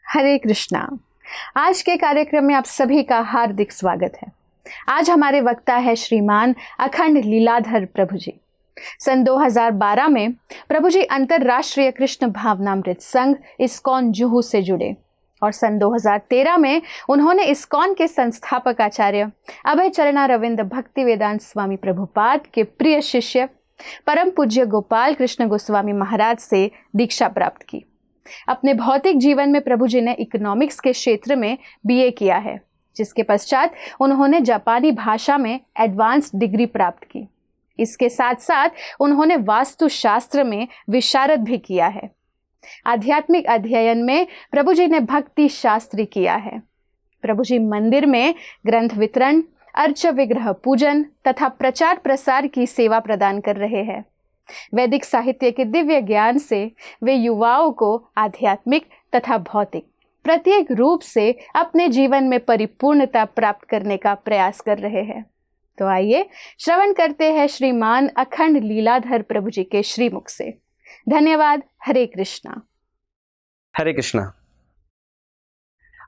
हरे कृष्णा। आज के कार्यक्रम में आप सभी का हार्दिक स्वागत है। आज हमारे वक्ता है श्रीमान अखंड लीलाधर प्रभु जी। सन 2012 में प्रभु जी अंतर्राष्ट्रीय कृष्ण भावनामृत संघ इस्कॉन जुहू से जुड़े और सन 2013 में उन्होंने इस्कॉन के संस्थापक आचार्य अभय चरणा रविंद्र भक्ति वेदांत स्वामी प्रभुपाद के प्रिय शिष्य परम पूज्य गोपाल कृष्ण गोस्वामी महाराज से दीक्षा प्राप्त की। अपने भौतिक जीवन में प्रभु जी ने इकोनॉमिक्स के क्षेत्र में बीए किया है, जिसके पश्चात उन्होंने जापानी भाषा में एडवांस डिग्री प्राप्त की। इसके साथ साथ उन्होंने वास्तुशास्त्र में विशारद भी किया है। आध्यात्मिक अध्ययन में प्रभु जी ने भक्ति शास्त्री किया है। प्रभु जी मंदिर में ग्रंथ वितरण, अर्च विग्रह पूजन तथा प्रचार प्रसार की सेवा प्रदान कर रहे हैं। वैदिक साहित्य के दिव्य ज्ञान से वे युवाओं को आध्यात्मिक तथा भौतिक प्रत्येक रूप से अपने जीवन में परिपूर्णता प्राप्त करने का प्रयास कर रहे हैं। तो आइए श्रवण करते हैं श्रीमान अखंड लीलाधर प्रभु जी के श्रीमुख से। धन्यवाद। हरे कृष्णा। हरे कृष्णा।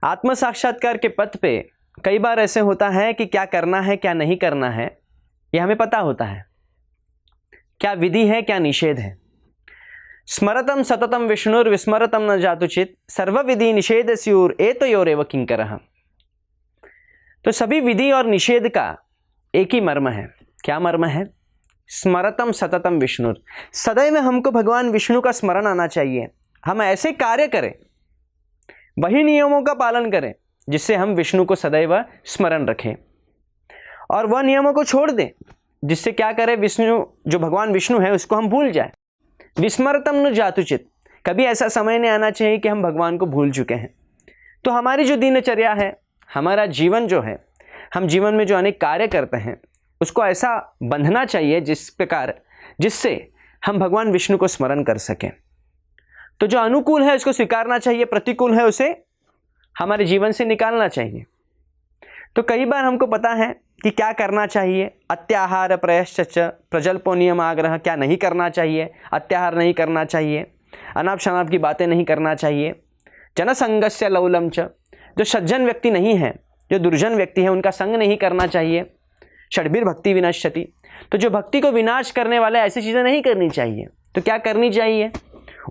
आत्म साक्षात्कार के पथ पे कई बार ऐसे होता है कि क्या करना है क्या नहीं करना है यह हमें पता होता है। क्या विधि है क्या निषेध है। स्मरतम सततम विष्णुर विस्मरतम न जातुचित सर्व विधि निषेध स्यूर एतयोरेव किंकरः। तो सभी विधि और निषेध का एक ही मर्म है। क्या मर्म है? स्मरतम सततम विष्णुर। सदैव हमको भगवान विष्णु का स्मरण आना चाहिए। हम ऐसे कार्य करें, वही नियमों का पालन करें जिससे हम विष्णु को सदैव स्मरण रखें, और वह नियमों को छोड़ दें जिससे क्या करें, विष्णु जो भगवान विष्णु है उसको हम भूल जाए। विस्मरतम न जातुचित। कभी ऐसा समय नहीं आना चाहिए कि हम भगवान को भूल चुके हैं। तो हमारी जो दिनचर्या है, हमारा जीवन जो है, हम जीवन में जो अनेक कार्य करते हैं उसको ऐसा बंधना चाहिए जिस प्रकार जिससे हम भगवान विष्णु को स्मरण कर सकें। तो जो अनुकूल है उसको स्वीकारना चाहिए, प्रतिकूल है उसे हमारे जीवन से निकालना चाहिए। तो कई बार हमको पता है कि क्या करना चाहिए। अत्याहार प्रयश्च प्रजल्पो नियम आग्रह। क्या नहीं करना चाहिए? अत्याहार नहीं करना चाहिए, अनाप शनाप की बातें नहीं करना चाहिए। जनसंगस्य लौलम च। जो सज्जन व्यक्ति नहीं है, जो दुर्जन व्यक्ति है, उनका संग नहीं करना चाहिए। षड्भिर भक्ति विनश्यति। तो जो भक्ति को विनाश करने वाले ऐसी चीज़ें नहीं करनी चाहिए। तो क्या करनी चाहिए?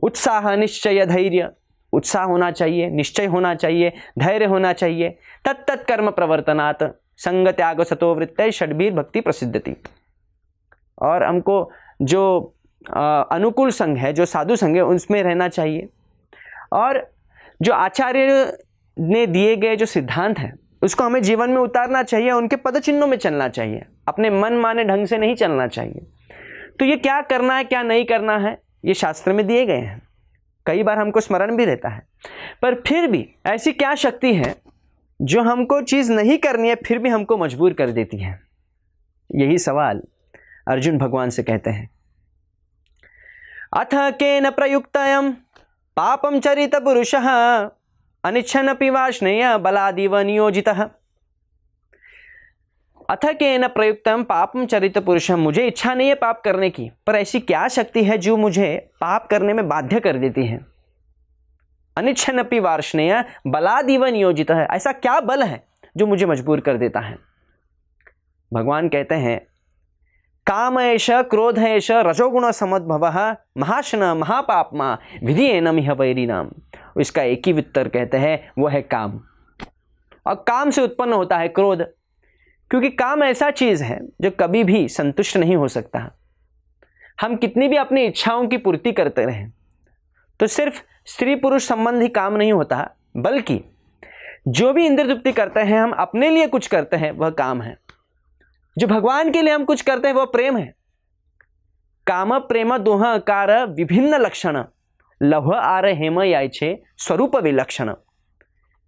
उत्साह निश्चय धैर्य। उत्साह होना चाहिए, निश्चय होना चाहिए, धैर्य होना चाहिए। तत्त कर्म प्रवर्तनात् संग त्याग सतो वृत्तय षड्भिर भक्ति प्रसिद्धति। और हमको जो अनुकूल संग है, जो साधु संग है, उसमें रहना चाहिए। और जो आचार्य ने दिए गए जो सिद्धांत हैं उसको हमें जीवन में उतारना चाहिए, उनके पद चिन्हों में चलना चाहिए, अपने मन माने ढंग से नहीं चलना चाहिए। तो ये क्या करना है क्या नहीं करना है ये शास्त्र में दिए गए हैं। कई बार हमको स्मरण भी रहता है, पर फिर भी ऐसी क्या शक्ति है जो हमको चीज़ नहीं करनी है फिर भी हमको मजबूर कर देती है। यही सवाल अर्जुन भगवान से कहते हैं। अथ केन प्रयुक्तयं पापं चरित पुरुषः अनिच्छन्नपि वाष्णेय बलादिव नियोजितः। अथ केन प्रयुक्तम पापम चरित पुरुषम। मुझे इच्छा नहीं है पाप करने की, पर ऐसी क्या शक्ति है जो मुझे पाप करने में बाध्य कर देती है। अनिच्छन्नपि वार्ष्णेय बलादिव नियोजित है। ऐसा क्या बल है जो मुझे मजबूर कर देता है। भगवान कहते हैं काम एष क्रोध एष रजोगुण समुद्भवः महाशन महापापमा विधियेनम इह वैरिणाम। इसका एक ही उत्तर कहते हैं, वो है काम। और काम से उत्पन्न होता है क्रोध, क्योंकि काम ऐसा चीज़ है जो कभी भी संतुष्ट नहीं हो सकता। हम कितनी भी अपनी इच्छाओं की पूर्ति करते रहें तो सिर्फ स्त्री पुरुष संबंधी काम नहीं होता, बल्कि जो भी इंद्रिय तृप्ति करते हैं, हम अपने लिए कुछ करते हैं, वह काम है। जो भगवान के लिए हम कुछ करते हैं वह प्रेम है। काम प्रेम दोह कार विभिन्न लक्षण लौह आर हेम यायचे स्वरूप विलक्षण।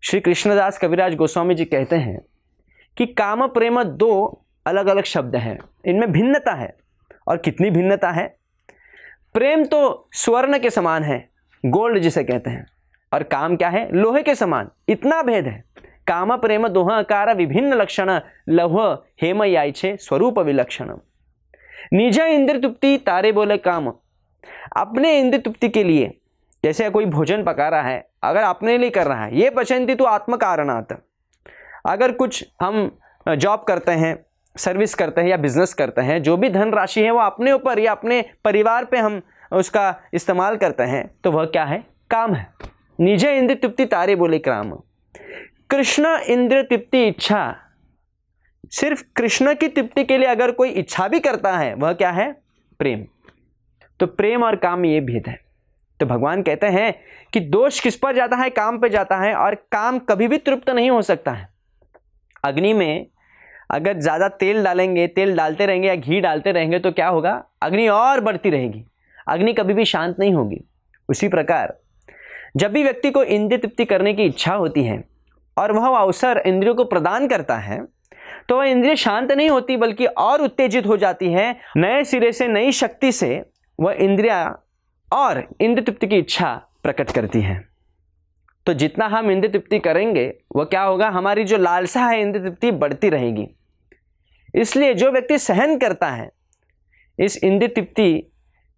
श्री कृष्णदास कविराज गोस्वामी जी कहते हैं कि काम प्रेम दो अलग अलग शब्द हैं, इनमें भिन्नता है। और कितनी भिन्नता है। प्रेम तो स्वर्ण के समान है, गोल्ड जिसे कहते हैं, और काम क्या है, लोहे के समान। इतना भेद है। काम प्रेम दोह आकार विभिन्न लक्षण, लौह हेम यायचे स्वरूप विलक्षण। निज इंद्र तृप्ति तारे बोले काम। अपने इंद्र तृप्ति के लिए, जैसे कोई भोजन पका रहा है, अगर अपने लिए कर रहा है, ये पचंती तो आत्म कारणात्। अगर कुछ हम जॉब करते हैं, सर्विस करते हैं या बिजनेस करते हैं, जो भी धन राशि है वो अपने ऊपर या अपने परिवार पे हम उसका इस्तेमाल करते हैं, तो वह क्या है, काम है। निज इंद्र तृप्ति तारे बोले काम। कृष्ण इंद्र तृप्ति इच्छा, सिर्फ कृष्ण की तृप्ति के लिए अगर कोई इच्छा भी करता है, वह क्या है, प्रेम। तो प्रेम और काम में ये भेद है। तो भगवान कहते हैं कि दोष किस पर जाता है, काम पे जाता है, और काम कभी भी तृप्त नहीं हो सकता है। अग्नि में अगर ज़्यादा तेल डालेंगे, तेल डालते रहेंगे या घी डालते रहेंगे, तो क्या होगा, अग्नि और बढ़ती रहेगी, अग्नि कभी भी शांत नहीं होगी। उसी प्रकार जब भी व्यक्ति को इंद्रिय तृप्ति करने की इच्छा होती है और वह अवसर इंद्रियों को प्रदान करता है, तो वह इंद्रिय शांत नहीं होती बल्कि और उत्तेजित हो जाती है। नए सिरे से, नई शक्ति से वह इंद्रिया और इंद्रिय तृप्ति की इच्छा प्रकट करती है। तो जितना हम इंद्रिय तृप्ति करेंगे, वह क्या होगा, हमारी जो लालसा है इंद्रिय तृप्ति बढ़ती रहेगी। इसलिए जो व्यक्ति सहन करता है इस इंद्रिय तृप्ति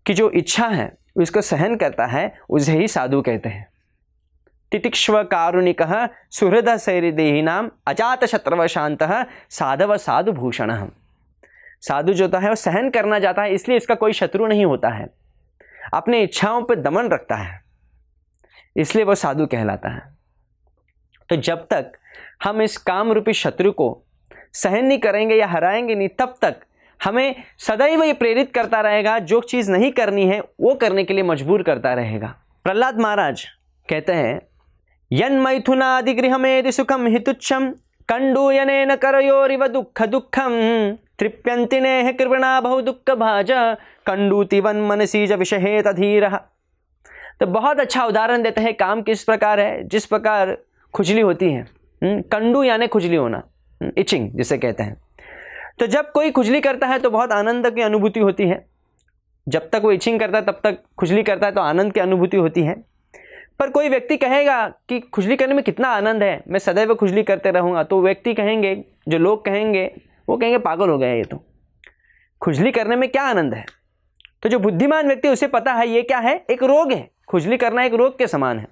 की जो इच्छा है, उसको सहन करता है, उसे ही साधु कहते हैं। तितिक्ष्व कारुणिकः सुहृद सैर्देहिनाम अजात शत्रव शांतः साधव साधु भूषणः। साधु जो होता है वो सहन करना चाहता है, इसलिए इसका कोई शत्रु नहीं होता है, अपने इच्छाओं पर दमन रखता है, इसलिए वो साधु कहलाता है। तो जब तक हम इस काम रूपी शत्रु को सहन नहीं करेंगे या हराएंगे नहीं, तब तक हमें सदैव ये प्रेरित करता रहेगा, जो चीज़ नहीं करनी है वो करने के लिए मजबूर करता रहेगा। प्रहलाद महाराज कहते हैं, यन मैथुनादिगृहमेदि सुखम हितुच्छम कंडूयनेन करयोरिव दुःख दुःखम तृप्यन्ति नेह कृपणा बहु दुःख भाज कंडूतिवन मनसीज विषहेत धीरः। तो बहुत अच्छा उदाहरण देते हैं काम किस प्रकार है, जिस प्रकार खुजली होती है, कंडू यानी खुजली होना, इचिंग जिसे कहते हैं। तो जब कोई खुजली करता है तो बहुत आनंद की अनुभूति होती है। जब तक वो इचिंग करता है तब तक खुजली करता है तो आनंद की अनुभूति होती है। पर कोई व्यक्ति कहेगा कि खुजली करने में कितना आनंद है, मैं सदैव खुजली करते रहूँगा, तो व्यक्ति कहेंगे, जो लोग कहेंगे, वो कहेंगे पागल हो गया ये तो, खुजली करने में क्या आनंद है। तो जो बुद्धिमान व्यक्ति, उसे पता है ये क्या है, एक रोग है, खुजली करना एक रोग के समान है।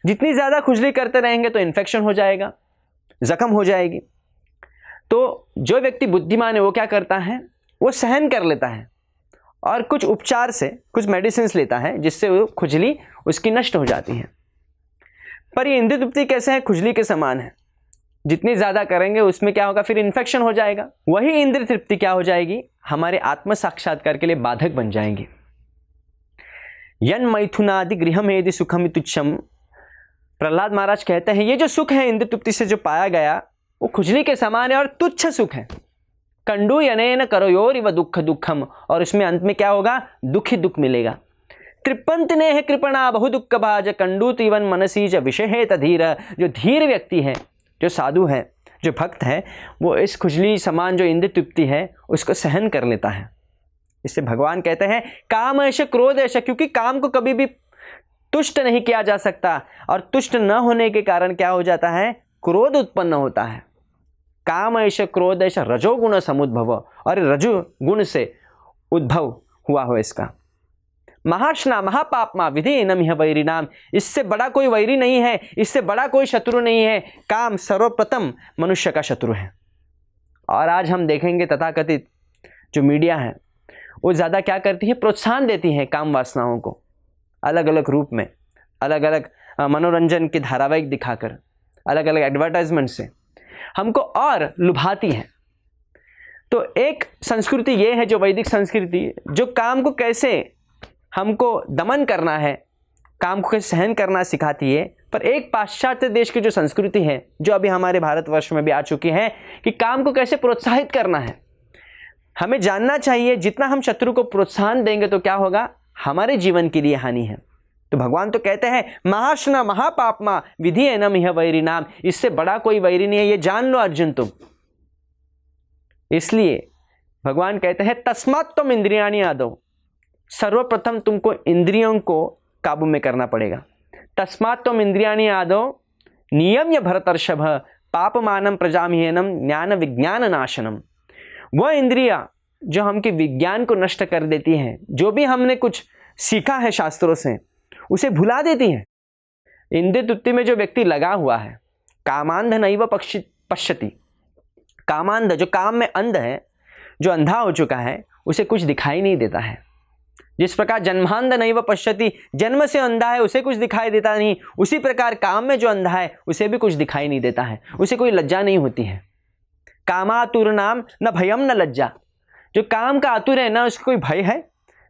जितनी ज़्यादा खुजली करते रहेंगे तो इन्फेक्शन हो जाएगा, जख्म हो जाएगी। तो जो व्यक्ति बुद्धिमान है वो क्या करता है, वो सहन कर लेता है और कुछ उपचार से, कुछ मेडिसिन लेता है, जिससे वो खुजली उसकी नष्ट हो जाती है। पर ये इंद्रिय तृप्ति कैसे है, खुजली के समान है। जितनी ज़्यादा करेंगे उसमें क्या होगा, फिर इन्फेक्शन हो जाएगा। वही इंद्रिय तृप्ति क्या हो जाएगी, हमारे आत्म साक्षात्कार के लिए बाधक बन जाएंगी। यन मैथुनादि गृहमेदि सुखम तुच्छम। प्रहलाद महाराज कहते हैं ये जो सुख है इंद्रिय तृप्ति से जो पाया गया, वो खुजली के समान है और तुच्छ सुख है। कंडू यनेन करयोरिव दुःख दुःखम, और इसमें अंत में क्या होगा, दुख ही दुख मिलेगा। तृप्यन्ति नेह कृपणा बहु दुःख भाज कंडूतिवन मनसीज विषहेत धीर। जो धीर व्यक्ति है, जो साधु है, जो भक्त है, वो इस खुजली समान जो इंद्रिय तृप्ति है उसको सहन कर लेता है। इससे भगवान कहते हैं काम ऐश क्रोध ऐश, क्योंकि काम को कभी भी तुष्ट नहीं किया जा सकता, और तुष्ट न होने के कारण क्या हो जाता है, क्रोध उत्पन्न होता है। काम ऐश क्रोध ऐश रजोगुण समुद्भव, और रजोगुण से उद्भव हुआ हो इसका। महार्षणा महापापमा विधि नमिह वैरी नाम। इससे बड़ा कोई वैरी नहीं है, इससे बड़ा कोई शत्रु नहीं है। काम सर्वप्रथम मनुष्य का शत्रु है। और आज हम देखेंगे तथाकथित जो मीडिया है वो ज़्यादा क्या करती है, प्रोत्साहन देती है काम वासनाओं को, अलग अलग रूप में, अलग अलग मनोरंजन के धारावाहिक दिखाकर, अलग अलग एडवर्टाइजमेंट से हमको और लुभाती है। तो एक संस्कृति ये है जो वैदिक संस्कृति, जो काम को कैसे हमको दमन करना है, काम को कैसे सहन करना सिखाती है। पर एक पाश्चात्य देश की जो संस्कृति है, जो अभी हमारे भारतवर्ष में भी आ चुकी है, कि काम को कैसे प्रोत्साहित करना है। हमें जानना चाहिए जितना हम शत्रु को प्रोत्साहन देंगे तो क्या होगा, हमारे जीवन के लिए हानि है। तो भगवान तो कहते हैं महाशना महापापमा विधि एनम यह वैरी नाम, इससे बड़ा कोई वैरी नहीं है, ये जान लो अर्जुन तुम। इसलिए भगवान कहते हैं तस्मात् त्वम इंद्रियाणि आदौ, सर्वप्रथम तुमको इंद्रियों को काबू में करना पड़ेगा। तस्मात् त्वम इंद्रियाणि आदौ नियम्य भरतर्षभ पापमानम प्रजामहीनम ज्ञान विज्ञान नाशनम। वह इंद्रिया जो हमके विज्ञान को नष्ट कर देती हैं, जो भी हमने कुछ सीखा है शास्त्रों से उसे भुला देती हैं। इंद्रिय तृप्ति में जो व्यक्ति लगा हुआ है, कामांध नैव पश्यति, कामांध जो काम में अंध है, जो अंधा हो चुका है, उसे कुछ दिखाई नहीं देता है। जिस प्रकार जन्मांध नैव पश्यति, जन्म से अंधा है उसे कुछ दिखाई देता नहीं, उसी प्रकार काम में जो अंधा है उसे भी कुछ दिखाई नहीं देता है, उसे कोई लज्जा नहीं होती है। कामातुर नाम न भयम न लज्जा, जो काम का आतुर है ना उसको कोई भय है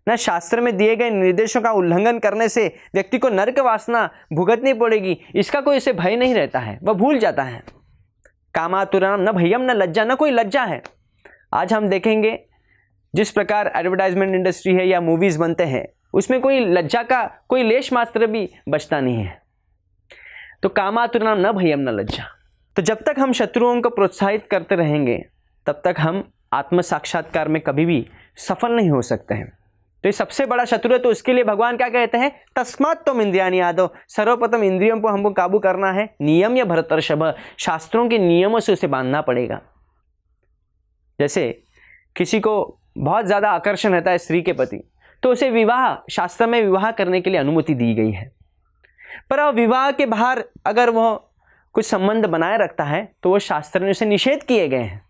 ना, शास्त्र में दिए गए निर्देशों का उल्लंघन करने से व्यक्ति को नरक वासना भुगतनी पड़ेगी, इसका कोई इसे भय नहीं रहता है, वह भूल जाता है। कामातुर नाम न भयम न लज्जा, न कोई लज्जा है। आज हम देखेंगे जिस प्रकार एडवर्टाइजमेंट इंडस्ट्री है या मूवीज बनते हैं, उसमें कोई लज्जा का कोई लेश मात्र भी बचता नहीं है। तो कामातुर नाम न भयम न लज्जा। तो जब तक हम शत्रुओं को प्रोत्साहित करते रहेंगे तब तक हम आत्म साक्षात्कार में कभी भी सफल नहीं हो सकते हैं। तो ये सबसे बड़ा शत्रु है। तो उसके लिए भगवान क्या कहते हैं, तस्मात् त्वम इंद्रियाणि आदौ, सर्वप्रथम इंद्रियों को हमको काबू करना है। नियम या भरतर्षभ, शास्त्रों के नियमों से उसे बांधना पड़ेगा। जैसे किसी को बहुत ज़्यादा आकर्षण रहता है स्त्री के प्रति, तो उसे विवाह, शास्त्र में विवाह करने के लिए अनुमति दी गई है। पर विवाह के बाहर अगर वह कुछ संबंध बनाए रखता है तो वो शास्त्र ने उसे निषेध किए गए हैं।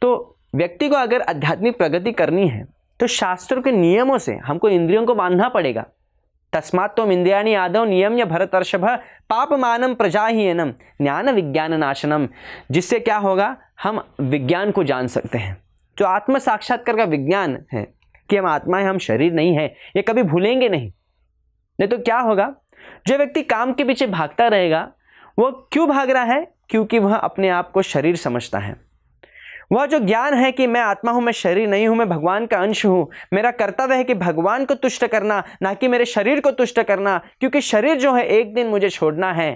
तो व्यक्ति को अगर आध्यात्मिक प्रगति करनी है तो शास्त्रों के नियमों से हमको इंद्रियों को बांधना पड़ेगा। तस्मात् त्वम इंद्रियाणि आदौ नियम्य भरतर्षभ पापमानम प्रजाहीनम ज्ञान विज्ञान नाशनम, जिससे क्या होगा, हम विज्ञान को जान सकते हैं। जो आत्म साक्षात्कार का विज्ञान है कि हम आत्मा है, हम शरीर नहीं है, ये कभी भूलेंगे नहीं तो क्या होगा, जो व्यक्ति काम के पीछे भागता रहेगा वो क्यों भाग रहा है, क्योंकि वह अपने आप को शरीर समझता है। वह जो ज्ञान है कि मैं आत्मा हूं, मैं शरीर नहीं हूं, मैं भगवान का अंश हूं, मेरा कर्तव्य है कि भगवान को तुष्ट करना, ना कि मेरे शरीर को तुष्ट करना, क्योंकि शरीर जो है एक दिन मुझे छोड़ना है,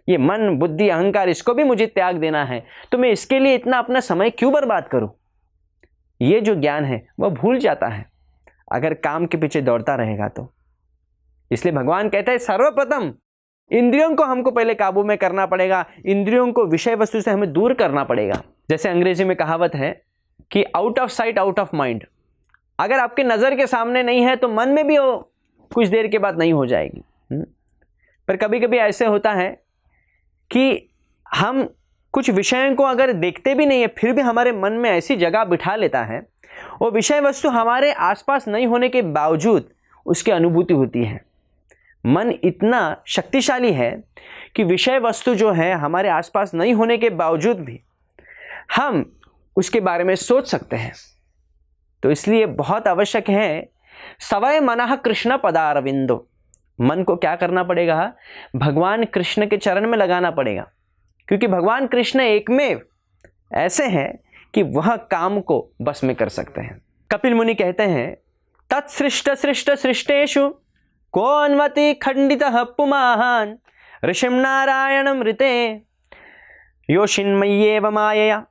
ये मन बुद्धि अहंकार इसको भी मुझे त्याग देना है, तो मैं इसके लिए इतना अपना समय क्यों बर्बाद करूं। ये जो ज्ञान है वह भूल जाता है अगर काम के पीछे दौड़ता रहेगा तो। इसलिए भगवान कहते हैं सर्वप्रथम इंद्रियों को हमको पहले काबू में करना पड़ेगा, इंद्रियों को विषय वस्तु से हमें दूर करना पड़ेगा। जैसे अंग्रेजी में कहावत है कि out of sight out of mind, अगर आपके नज़र के सामने नहीं है तो मन में भी वो कुछ देर के बाद नहीं हो जाएगी। पर कभी कभी ऐसे होता है कि हम कुछ विषयों को अगर देखते भी नहीं है फिर भी हमारे मन में ऐसी जगह बिठा लेता है, वो विषय वस्तु हमारे आसपास नहीं होने के बावजूद उसकी अनुभूति होती है। मन इतना शक्तिशाली है कि विषय वस्तु जो है हमारे आसपास नहीं होने के बावजूद भी हम उसके बारे में सोच सकते हैं। तो इसलिए बहुत आवश्यक है सवय मनः कृष्ण पदारविंदो, मन को क्या करना पड़ेगा, भगवान कृष्ण के चरण में लगाना पड़ेगा, क्योंकि भगवान कृष्ण एकमेव ऐसे हैं कि वह काम को बस में कर सकते हैं। कपिल मुनि कहते हैं तत्सृष्ट सृष्ट सृष्टेषु को अन्वति खंडितः पुमान् ऋषिं नारायणं ऋते योषिन्मय्येव मायया।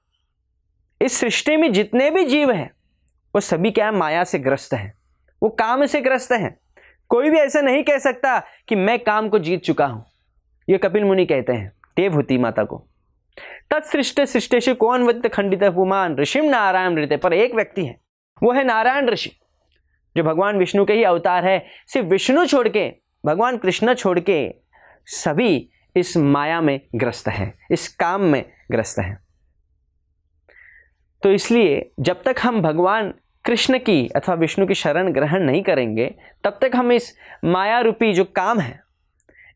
इस सृष्टि में जितने भी जीव हैं वो सभी क्या है, माया से ग्रस्त हैं, वो काम से ग्रस्त हैं। कोई भी ऐसा नहीं कह सकता कि मैं काम को जीत चुका हूं। ये कपिल मुनि कहते हैं देवहूति माता को। तत्सृष्ट सृष्टेषु को अन्वति खंडितः पुमान् ऋषिं नारायणं ऋते, पर एक व्यक्ति है, वो है नारायण ऋषि, जो भगवान विष्णु के ही अवतार है। सिर्फ विष्णु छोड़ के, भगवान कृष्ण छोड़ के सभी इस माया में ग्रस्त हैं, इस काम में ग्रस्त हैं। तो इसलिए जब तक हम भगवान कृष्ण की अथवा विष्णु की शरण ग्रहण नहीं करेंगे तब तक हम इस माया रूपी जो काम है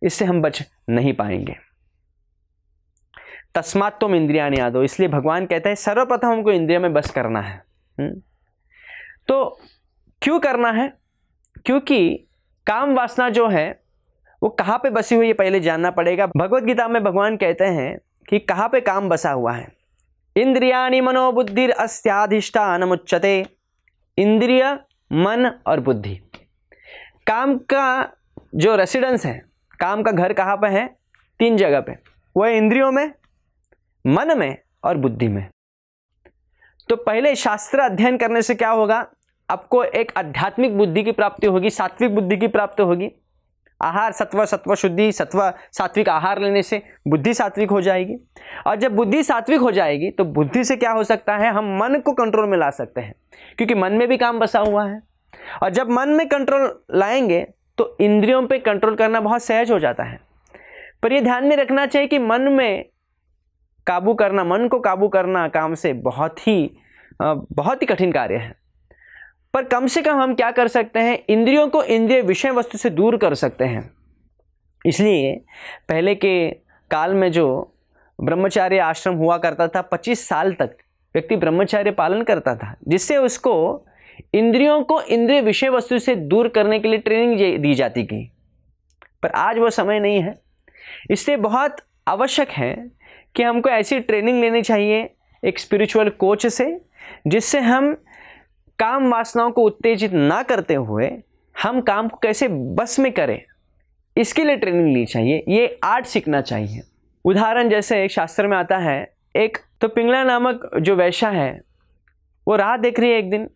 इससे हम बच नहीं पाएंगे। तस्मात् त्वम इंद्रियाणि आदौ, इसलिए भगवान कहते हैं सर्वप्रथम हमको इंद्रियों में बस करना है। तो क्यों करना है, क्योंकि काम वासना जो है वो कहाँ पे बसी हुई है पहले जानना पड़ेगा। भगवत गीता में भगवान कहते हैं कि कहाँ पे काम बसा हुआ है। इंद्रियाणि मनोबुद्धिर अस्याधिष्ठानमुच्यते, इंद्रिय मन और बुद्धि, काम का जो रेसिडेंस है, काम का घर कहाँ पे है? 3 जगह पे। वो है इंद्रियों में, मन में और बुद्धि में। तो पहले शास्त्र अध्ययन करने से क्या होगा? आपको एक आध्यात्मिक बुद्धि की प्राप्ति होगी, सात्विक बुद्धि की प्राप्ति होगी। आहार सत्व शुद्धि, सात्विक आहार लेने से बुद्धि सात्विक हो जाएगी। और जब बुद्धि सात्विक हो जाएगी तो बुद्धि से क्या हो सकता है? हम मन को कंट्रोल में ला सकते हैं, क्योंकि मन में भी काम बसा हुआ है। और जब मन में कंट्रोल लाएंगे तो इंद्रियों पे कंट्रोल करना बहुत सहज हो जाता है। पर यह ध्यान में रखना चाहिए कि मन को काबू करना काम से बहुत ही कठिन कार्य है। पर कम से कम हम क्या कर सकते हैं? इंद्रियों को इंद्रिय विषय वस्तु से दूर कर सकते हैं। इसलिए पहले के काल में जो ब्रह्मचार्य आश्रम हुआ करता था, 25 साल तक व्यक्ति ब्रह्मचार्य पालन करता था, जिससे उसको इंद्रियों को इंद्रिय विषय वस्तु से दूर करने के लिए ट्रेनिंग दी जाती थी। पर आज वो समय नहीं है। इसलिए बहुत आवश्यक है कि हमको ऐसी ट्रेनिंग लेनी चाहिए एक स्पिरिचुअल कोच से, जिससे हम काम वासनाओं को उत्तेजित ना करते हुए हम काम को कैसे बस में करें, इसके लिए ट्रेनिंग ली चाहिए। ये आर्ट सीखना चाहिए। उदाहरण जैसे एक शास्त्र में आता है, एक तो पिंगला नामक जो वैश्या है वो राह देख रही है एक दिन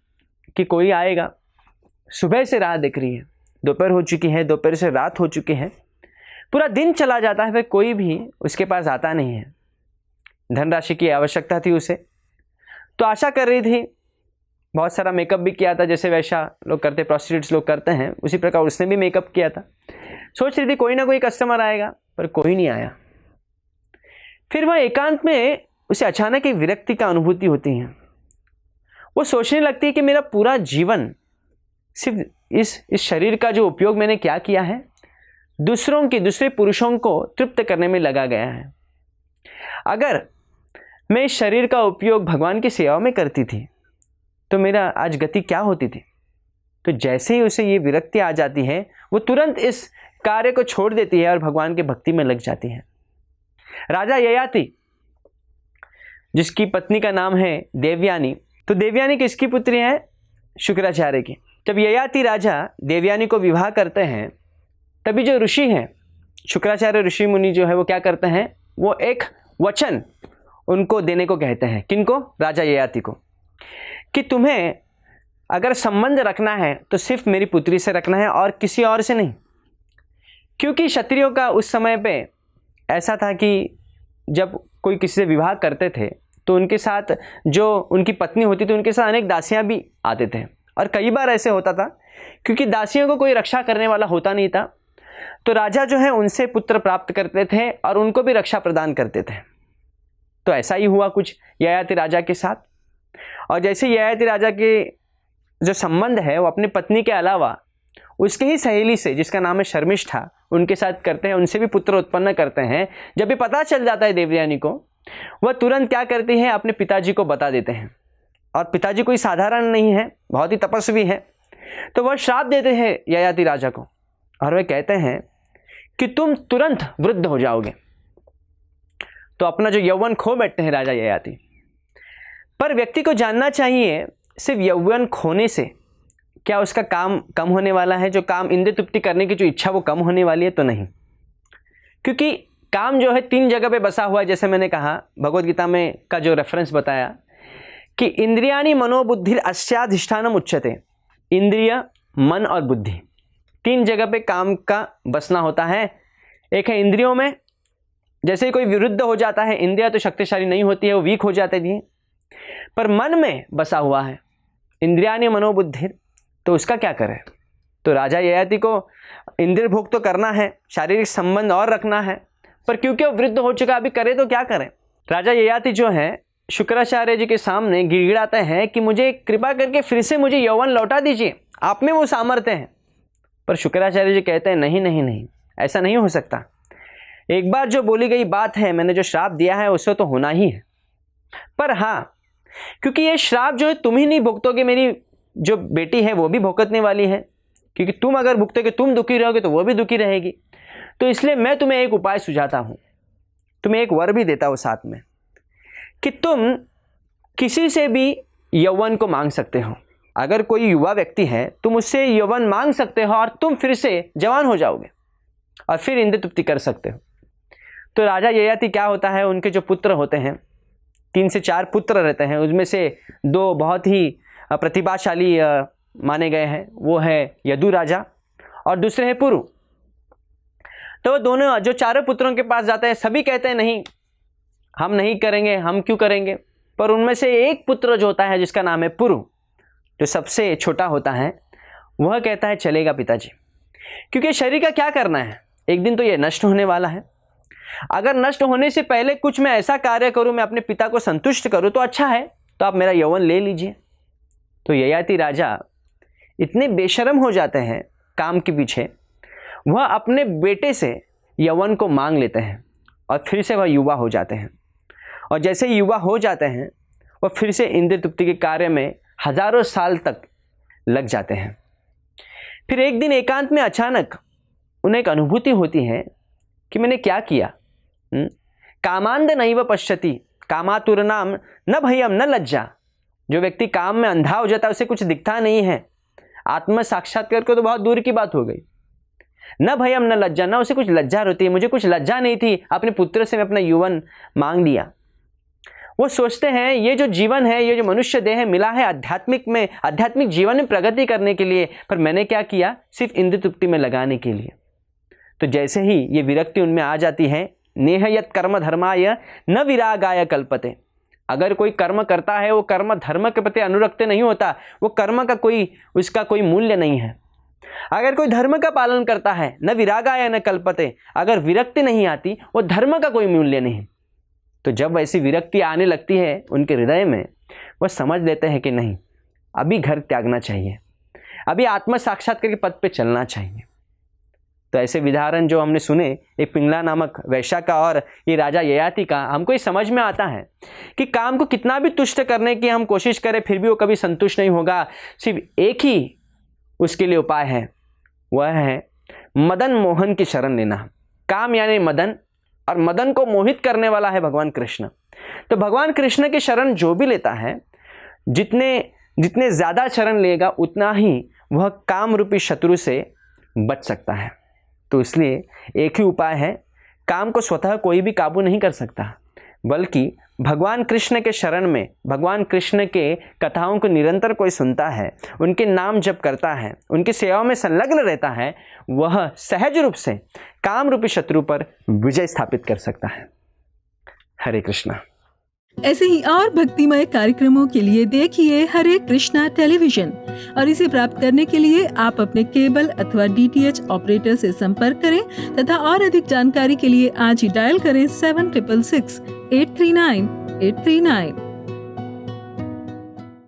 कि कोई आएगा। सुबह से राह देख रही है, दोपहर हो चुकी है, दोपहर से रात हो चुकी है, पूरा दिन चला जाता है, फिर कोई भी उसके पास आता नहीं है। धनराशि की आवश्यकता थी उसे, तो आशा कर रही थी। बहुत सारा मेकअप भी किया था, जैसे वैसा लोग करते, प्रोस्टिट्यूट्स लोग करते हैं, उसी प्रकार उसने भी मेकअप किया था। सोच रही थी कोई ना कोई कस्टमर आएगा, पर कोई नहीं आया। फिर वह एकांत में उसे अचानक एक विरक्ति का अनुभूति होती है। वो सोचने लगती है कि मेरा पूरा जीवन सिर्फ इस शरीर का जो उपयोग मैंने क्या किया है, दूसरे पुरुषों को तृप्त करने में लगा गया है। अगर मैं इस शरीर का उपयोग भगवान की सेवा में करती थी तो मेरा आज गति क्या होती थी। तो जैसे ही उसे ये विरक्ति आ जाती है, वो तुरंत इस कार्य को छोड़ देती है और भगवान की भक्ति में लग जाती है। राजा ययाति, जिसकी पत्नी का नाम है देवयानी, तो देवयानी किसकी पुत्री है? शुक्राचार्य की। जब ययाति राजा देवयानी को विवाह करते हैं, तभी जो ऋषि हैं, शुक्राचार्य ऋषि मुनि जो है, वो क्या करते हैं? वो एक वचन उनको देने को कहते हैं। किनको? राजा ययाति को, कि तुम्हें अगर संबंध रखना है तो सिर्फ मेरी पुत्री से रखना है और किसी और से नहीं। क्योंकि क्षत्रियों का उस समय पे ऐसा था कि जब कोई किसी से विवाह करते थे तो उनके साथ जो उनकी पत्नी होती थी, उनके साथ अनेक दासियां भी आते थे। और कई बार ऐसे होता था क्योंकि दासियों को कोई रक्षा करने वाला होता नहीं था, तो राजा जो है उनसे पुत्र प्राप्त करते थे और उनको भी रक्षा प्रदान करते थे। तो ऐसा ही हुआ कुछ ययाति राजा के साथ। और जैसे ययाति राजा के जो संबंध है वो अपनी पत्नी के अलावा उसके ही सहेली से, जिसका नाम है शर्मिष्ठा, उनके साथ करते हैं, उनसे भी पुत्र उत्पन्न करते हैं। जब भी पता चल जाता है देवयानी को, वह तुरंत क्या करती है? अपने पिताजी को बता देते हैं। और पिताजी कोई साधारण नहीं है, बहुत ही तपस्वी है। तो वह श्राप देते हैं ययाति राजा को और वह कहते हैं कि तुम तुरंत वृद्ध हो जाओगे। तो अपना जो यौवन खो बैठते हैं राजा ययाति। पर व्यक्ति को जानना चाहिए सिर्फ यौवन खोने से क्या उसका काम कम होने वाला है? जो काम इंद्रिय तृप्ति करने की जो इच्छा वो कम होने वाली है? तो नहीं। क्योंकि काम जो है 3 जगह पे बसा हुआ है। जैसे मैंने कहा, भगवद गीता में का जो रेफरेंस बताया कि इंद्रियाणि मनोबुद्धि अस्याधिष्ठानम उच्यते। इंद्रिय, मन और बुद्धि, 3 जगह पे काम का बसना होता है। एक है इंद्रियों में, जैसे ही कोई विरुद्ध हो जाता है, इंद्रिया तो शक्तिशाली नहीं होती है, वो वीक हो जाती है। पर मन में बसा हुआ है इंद्रियाणि मनोबुद्धि, तो उसका क्या करें? तो राजा ययाति को इंद्रिय भोग तो करना है, शारीरिक संबंध और रखना है, पर क्योंकि वो वृद्ध हो चुका, अभी करे तो क्या करें? राजा ययाति जो है शुक्राचार्य जी के सामने गिड़गिड़ाते हैं कि मुझे कृपा करके फिर से मुझे यौवन लौटा दीजिए, आप में वो सामर्थ्य है। पर शुक्राचार्य जी कहते हैं नहीं नहीं नहीं, ऐसा नहीं हो सकता। एक बार जो बोली गई बात है, मैंने जो श्राप दिया है उससे तो होना ही है। पर हाँ, क्योंकि ये श्राप जो है तुम ही नहीं भुगतोगे, मेरी जो बेटी है वो भी भुगतने वाली है, क्योंकि तुम अगर भुगतोगे, तुम दुखी रहोगे तो वो भी दुखी रहेगी। तो इसलिए मैं तुम्हें एक उपाय सुझाता हूँ, तुम्हें एक वर भी देता हूँ साथ में, कि तुम किसी से भी यौवन को मांग सकते हो। अगर कोई युवा व्यक्ति है, तुम उससे यौवन मांग सकते हो और तुम फिर से जवान हो जाओगे। और फिर इंद्र तृप्ति कर सकते हो। तो राजा ययाति क्या होता है, उनके जो पुत्र होते हैं, 3 से 4 पुत्र रहते हैं, उसमें से 2 बहुत ही प्रतिभाशाली माने गए हैं, वो है यदु राजा और दूसरे हैं पुरु। तो वो दोनों जो चारों पुत्रों के पास जाते हैं, सभी कहते हैं नहीं, हम नहीं करेंगे, हम क्यों करेंगे। पर उनमें से एक पुत्र जो होता है, जिसका नाम है पुरु, जो सबसे छोटा होता है, वह कहता है चलेगा पिताजी, क्योंकि शरीर का क्या करना है, एक दिन तो ये नष्ट होने वाला है। अगर नष्ट होने से पहले कुछ मैं ऐसा कार्य करूं, मैं अपने पिता को संतुष्ट करूं तो अच्छा है, तो आप मेरा यौवन ले लीजिए। तो ययाति राजा इतने बेशर्म हो जाते हैं काम के पीछे, वह अपने बेटे से यौवन को मांग लेते हैं और फिर से वह युवा हो जाते हैं। और जैसे ही युवा हो जाते हैं, वह फिर से इंद्र तृप्ति के कार्य में हजारों साल तक लग जाते हैं। फिर एक दिन एकांत में अचानक उन्हें एक अनुभूति होती है कि मैंने क्या किया। कामांध नैव पश्यति कामातुरनाम न भयम न लज्जा। जो व्यक्ति काम में अंधा हो जाता है, उसे कुछ दिखता नहीं है, आत्म साक्षात्कार को तो बहुत दूर की बात हो गई। न भयम न लज्जा, ना उसे कुछ लज्जा होती है, मुझे कुछ लज्जा नहीं थी, अपने पुत्र से मैं अपना यौवन मांग लिया। वो सोचते हैं ये जो जीवन है, ये जो मनुष्य देह मिला है आध्यात्मिक जीवन में प्रगति करने के लिए, पर मैंने क्या किया, सिर्फ इंद्र तृप्ति में लगाने के लिए। तो जैसे ही ये विरक्ति उनमें आ जाती है, नेह यत् कर्म धर्माय न विरागाय कल्पते। अगर कोई कर्म करता है, वो कर्म धर्म के प्रति अनुरक्त नहीं होता, वो कर्म का उसका कोई मूल्य नहीं है। अगर कोई धर्म का पालन करता है, न विरागाय न कल्पते, अगर विरक्ति नहीं आती, वो धर्म का कोई मूल्य नहीं। तो जब ऐसी विरक्ति आने लगती है उनके हृदय में, वह समझ लेते हैं कि नहीं, अभी घर त्यागना चाहिए, अभी आत्म साक्षात्कार के पद पे चलना चाहिए। तो ऐसे उदाहरण जो हमने सुने, एक पिंगला नामक वैश्या का और ये राजा ययाति का, हमको ये समझ में आता है कि काम को कितना भी तुष्ट करने की हम कोशिश करें, फिर भी वो कभी संतुष्ट नहीं होगा। सिर्फ एक ही उसके लिए उपाय है, वह है मदन मोहन की शरण लेना। काम यानी मदन, और मदन को मोहित करने वाला है भगवान कृष्ण। तो भगवान कृष्ण की शरण जो भी लेता है, जितने ज़्यादा शरण लेगा, उतना ही वह काम रूपी शत्रु से बच सकता है। तो इसलिए एक ही उपाय है, काम को स्वतः कोई भी काबू नहीं कर सकता, बल्कि भगवान कृष्ण के शरण में, भगवान कृष्ण के कथाओं को निरंतर कोई सुनता है, उनके नाम जप करता है, उनकी सेवा में संलग्न रहता है, वह सहज रूप से काम रूपी शत्रु पर विजय स्थापित कर सकता है। हरे कृष्णा। ऐसे ही और भक्तिमय कार्यक्रमों के लिए देखिए हरे कृष्णा टेलीविजन, और इसे प्राप्त करने के लिए आप अपने केबल अथवा DTH ऑपरेटर से संपर्क करें तथा और अधिक जानकारी के लिए आज ही डायल करें 7666 839 839।